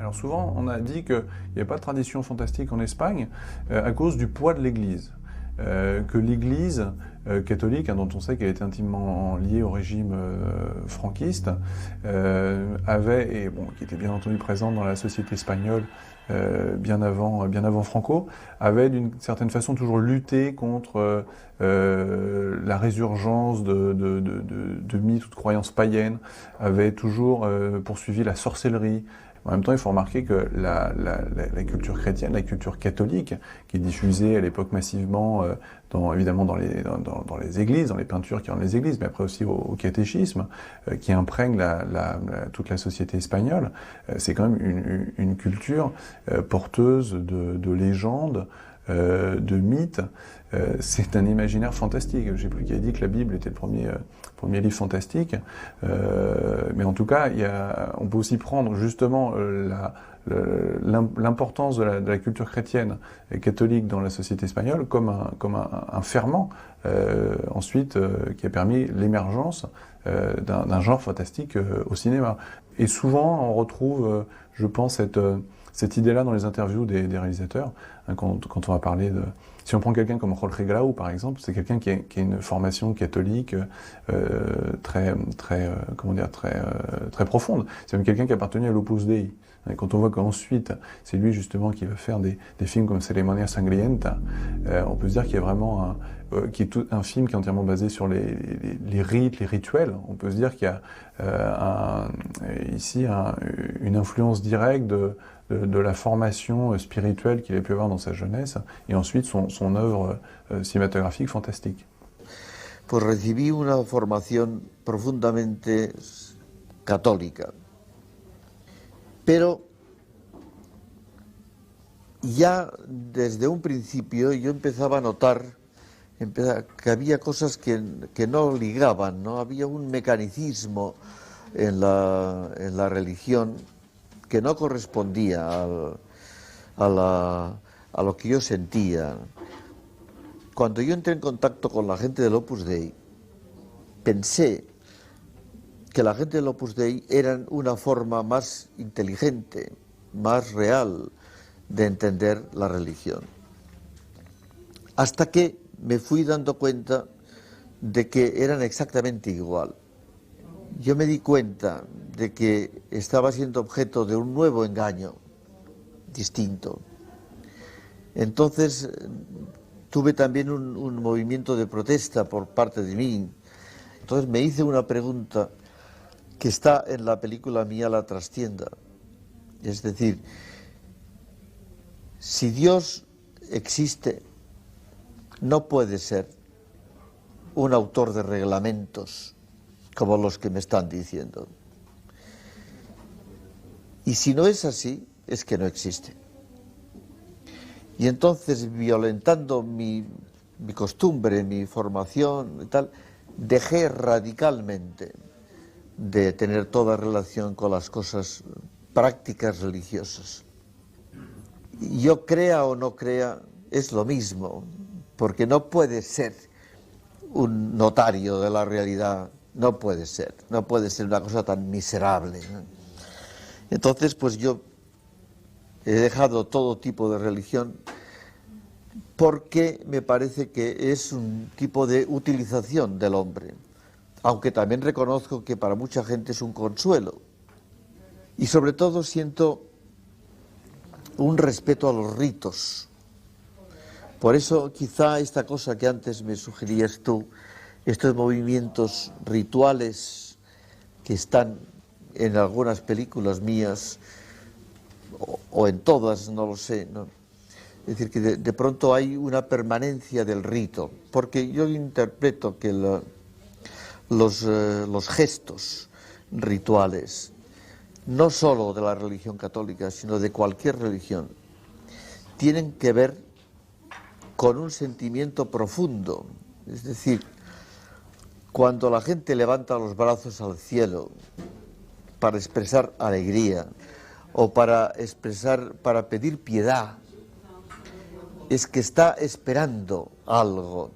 Alors souvent, on a dit qu'il n'y a pas de tradition fantastique en Espagne à cause du poids de l'Église. Que l'Église catholique, dont on sait qu'elle était intimement liée au régime franquiste, avait, et bon, qui était bien entendu présente dans la société espagnole bien avant Franco, avait d'une certaine façon toujours lutté contre la résurgence de mythes ou de croyances païennes, avait toujours poursuivi la sorcellerie. En même temps, il faut remarquer que la culture chrétienne, la culture catholique, qui est diffusée à l'époque massivement, évidemment dans les églises, dans les peintures qui rendent les églises, mais après aussi au catéchisme, qui imprègne toute la société espagnole, c'est quand même une culture porteuse de légendes, de mythes. C'est un imaginaire fantastique. Je ne sais plus qui a dit que la Bible était le premier livre fantastique, mais en tout cas, on peut aussi prendre justement l'importance de la culture chrétienne et catholique dans la société espagnole comme un ferment ensuite qui a permis l'émergence d'un genre fantastique au cinéma. Et souvent, on retrouve, je pense, cette idée-là dans les interviews des réalisateurs, hein, quand on va parler de... Si on prend quelqu'un comme Jorge Grau, par exemple, c'est quelqu'un qui a une formation catholique très profonde. C'est même quelqu'un qui appartenait à l'Opus Dei. Et quand on voit qu'ensuite, c'est lui justement qui va faire des films comme Ceremonia Sangrienta, on peut se dire qu'il y a vraiment qui est tout un film qui est entièrement basé sur les rites, les rituels. On peut se dire qu'il y a ici une influence directe de la formation spirituelle qu'il a pu avoir dans sa jeunesse, et ensuite son œuvre cinématographique fantastique. Pues recibí una formación profundamente católica, pero ya desde un principio yo empezaba a notar que había cosas que no ligaban, ¿no? Había un mecanicismo en la religión que no correspondía a lo que yo sentía. Cuando yo entré en contacto con la gente del Opus Dei, pensé que la gente del Opus Dei eran una forma más inteligente, más real de entender la religión. Hasta que me fui dando cuenta de que eran exactamente igual. Yo me di cuenta de que estaba siendo objeto de un nuevo engaño, distinto. Entonces tuve también un movimiento de protesta por parte de mí. Entonces me hice una pregunta que está en la película mía La Trastienda. Es decir, si Dios existe, no puede ser un autor de reglamentos como los que me están diciendo. Y si no es así, es que no existe. Y entonces, violentando mi costumbre, mi formación y tal, dejé radicalmente de tener toda relación con las cosas prácticas religiosas. Yo crea o no crea, es lo mismo, porque no puede ser un notario de la realidad, no puede ser una cosa tan miserable, ¿no? Entonces, pues yo he dejado todo tipo de religión porque me parece que es un tipo de utilización del hombre, aunque también reconozco que para mucha gente es un consuelo. Y sobre todo siento un respeto a los ritos. Por eso quizá esta cosa que antes me sugerías tú, estos movimientos rituales que están en algunas películas mías, o en todas, no lo sé, ¿no? Es decir, que de pronto hay una permanencia del rito, porque yo interpreto que los gestos rituales, no solo de la religión católica, sino de cualquier religión, tienen que ver con un sentimiento profundo. Es decir, cuando la gente levanta los brazos al cielo para expresar alegría o para pedir piedad, es que está esperando algo.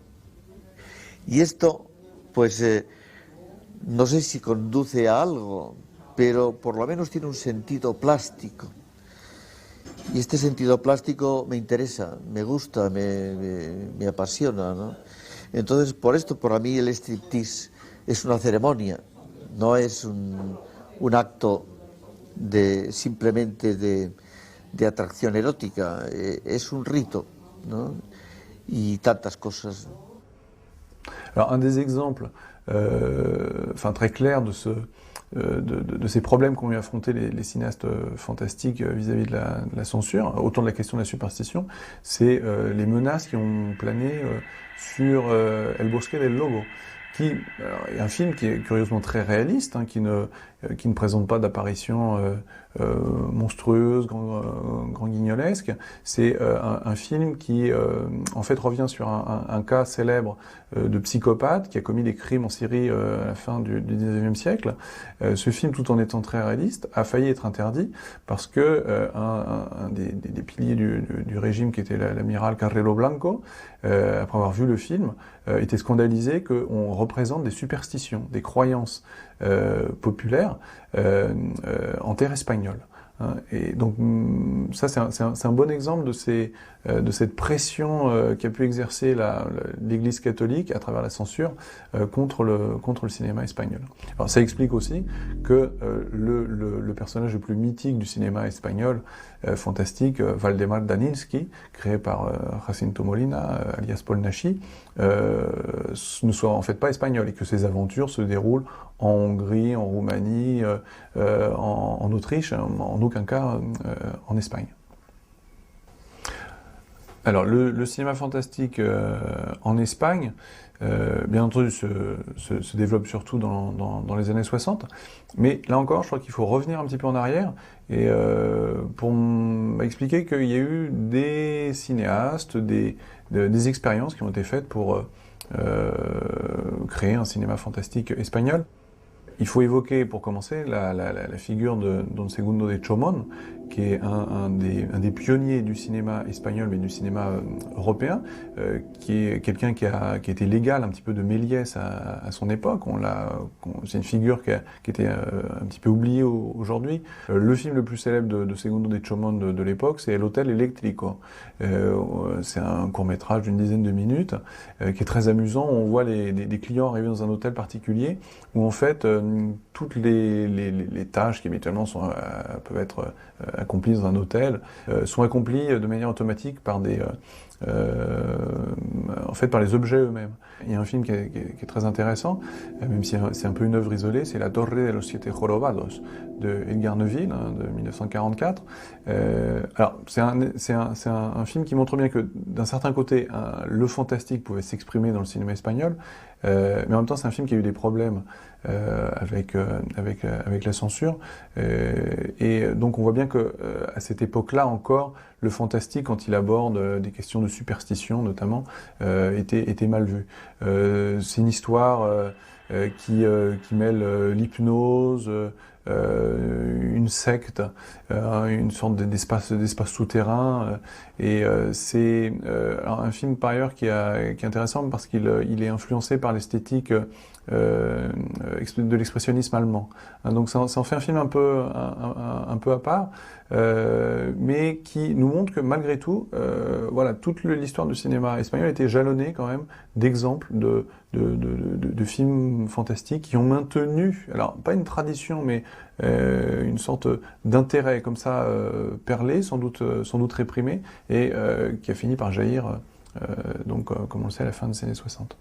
Y esto, pues, no sé si conduce a algo, pero por lo menos tiene un sentido plástico. Y este sentido plástico me interesa, me gusta, me apasiona, ¿no? Entonces, por esto, para mí el striptease es una ceremonia, no es un acto simplemente de atracción erótica, es un rito, ¿no? Y tantas cosas. Alors, un des exemples très clairs de ces problèmes qu'ont eu affronté les cinéastes fantastiques vis-à-vis de la censure, autant de la question de la superstition, c'est les menaces qui ont plané sur El Bosque del Lobo, qui est un film qui est curieusement très réaliste, hein, qui ne présente pas d'apparition monstrueuse, grand guignolesque. C'est un film qui en fait revient sur un cas célèbre de psychopathe qui a commis des crimes en Syrie à la fin du 19e siècle. Ce film, tout en étant très réaliste, a failli être interdit parce que un des piliers du régime, qui était l'amiral Carrero Blanco, après avoir vu le film, était scandalisé qu'on représente des superstitions, des croyances populaires en terre espagnole. Et donc ça, c'est un bon exemple de cette pression qu'a pu exercer l'Église catholique à travers la censure contre le cinéma espagnol. Alors ça explique aussi que le personnage le plus mythique du cinéma espagnol fantastique, Valdemar Daninsky, créé par Jacinto Molina, alias Paul Naschy, ne soit en fait pas espagnol, et que ses aventures se déroulent en Hongrie, en Roumanie, en Autriche, en aucun cas en Espagne. Alors le cinéma fantastique en Espagne, bien entendu, se développe surtout dans les années 60, mais là encore, je crois qu'il faut revenir un petit peu en arrière et pour m'expliquer qu'il y a eu des cinéastes, des expériences qui ont été faites pour créer un cinéma fantastique espagnol. Il faut évoquer, pour commencer, la figure de Don Segundo de Chomón, qui est un des pionniers du cinéma espagnol, mais du cinéma européen, qui est quelqu'un qui a été l'égal un petit peu de Méliès à son époque. C'est une figure qui était un petit peu oubliée aujourd'hui. Le film le plus célèbre de Segundo de Chomón de l'époque, c'est El Hotel Eléctrico. C'est un court-métrage d'une dizaine de minutes, qui est très amusant. On voit des clients arriver dans un hôtel particulier, où en fait, toutes les tâches qui habituellement peuvent être accomplies dans un hôtel sont accomplies de manière automatique par par les objets eux-mêmes. Il y a un film qui est très intéressant, même si c'est un peu une œuvre isolée, c'est La Torre de los Siete Jorobados de Edgar Neville, de 1944. Alors c'est un film qui montre bien que d'un certain côté, le fantastique pouvait s'exprimer dans le cinéma espagnol, mais en même temps c'est un film qui a eu des problèmes avec la censure, et donc on voit bien que à cette époque-là encore, le fantastique, quand il aborde des questions de superstition notamment, était mal vu. C'est une histoire qui mêle l'hypnose, une secte, une sorte d'espace souterrain, et c'est un film par ailleurs qui est intéressant parce qu'il est influencé par l'esthétique de l'expressionnisme allemand. Donc ça en fait un film un peu à part, mais qui nous montre que malgré tout, toute l'histoire du cinéma espagnol était jalonnée quand même d'exemples de films fantastiques qui ont maintenu, alors pas une tradition, mais une sorte d'intérêt comme ça perlé, sans doute réprimé, et qui a fini par jaillir, comme on le sait, à la fin des années 60.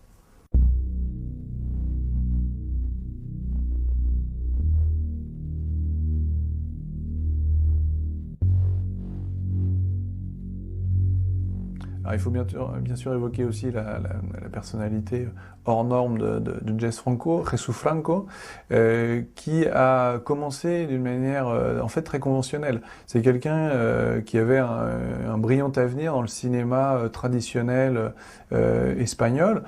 Alors, il faut bien sûr évoquer aussi la personnalité hors norme de Jess Franco, Jesus Franco, qui a commencé d'une manière en fait très conventionnelle. C'est quelqu'un qui avait un brillant avenir dans le cinéma traditionnel espagnol.